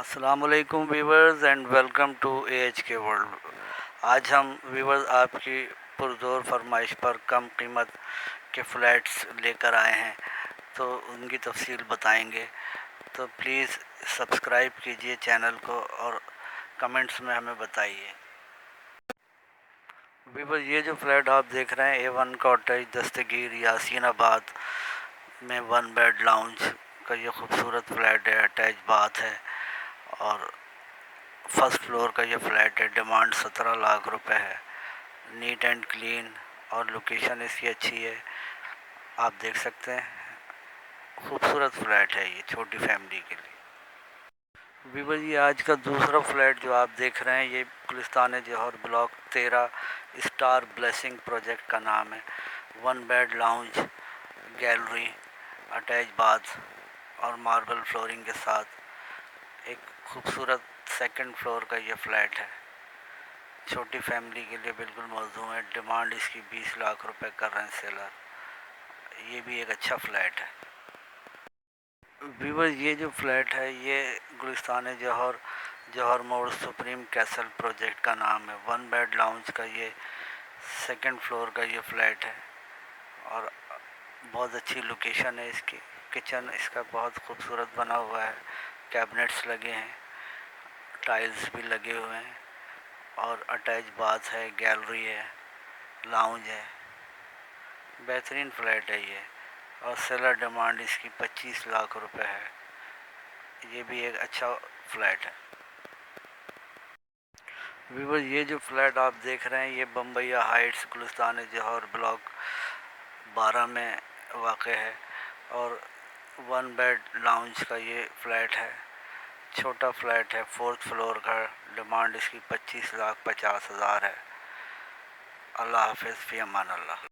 अस्सलाम वालेकुम viewers and welcome to AHK world. आज हम व्यूवर्स आपकी पुरजोर फरमाइश पर कम कीमत के फ़्लैट्स लेकर आए हैं, तो उनकी तफसील बताएंगे। तो प्लीज़ सब्सक्राइब कीजिए चैनल को और कमेंट्स में हमें बताइए। व्यूवर्स, ये जो फ्लैट आप देख रहे हैं A1 कॉटेज दस्तगीर यासीनाबाद में 1 बेड लाउंज का ये खूबसूरत फ्लैट है। अटैच बाथ है और फर्स्ट फ्लोर का ये फ्लैट है। डिमांड 17 लाख रुपए है। नीट एंड क्लीन और लोकेशन इसकी अच्छी है, आप देख सकते हैं। खूबसूरत फ्लैट है ये छोटी फैमिली के लिए। वीवर, ये आज का दूसरा फ्लैट जो आप देख रहे हैं, ये गुलिस्तान जौहर ब्लॉक 13 स्टार ब्लेसिंग प्रोजेक्ट का नाम है। 1 bed lounge, gallery, attach bath और मार्बल फ्लोरिंग के साथ एक खूबसूरत सेकंड फ्लोर का ये फ्लैट है। छोटी फैमिली के लिए बिल्कुल मौजूद है। डिमांड इसकी 20 लाख रुपए कर रहे हैं सेलर। ये भी एक अच्छा फ्लैट है। व्यूवर, ये जो फ्लैट है ये गुलिस्तान जौहर मोड़ सुप्रीम कैसल प्रोजेक्ट का नाम है। 1 बेड लाउंज का ये सेकंड फ्लोर का ये फ्लैट है और बहुत अच्छी लोकेशन है इसकी। किचन इसका बहुत खूबसूरत बना हुआ है, कैबिनेट्स लगे हैं, टाइल्स भी लगे हुए हैं और अटैच बाथ है, गैलरी है, लाउंज है। बेहतरीन फ्लैट है ये और सेलर डिमांड इसकी 25 लाख रुपए है। ये भी एक अच्छा फ्लैट है। व्यूवर, ये जो फ्लैट आप देख रहे हैं ये बम्बैया हाइट्स गुलिस्तान जौहर ब्लॉक 12 में वाक़ है और 1 बेड लाउंज का ये फ्लैट है। छोटा फ्लैट है, 4th फ्लोर का। डिमांड इसकी 25 लाख 50 हज़ार है। अल्लाह हाफिज़, फ़ी अमान अल्लाह।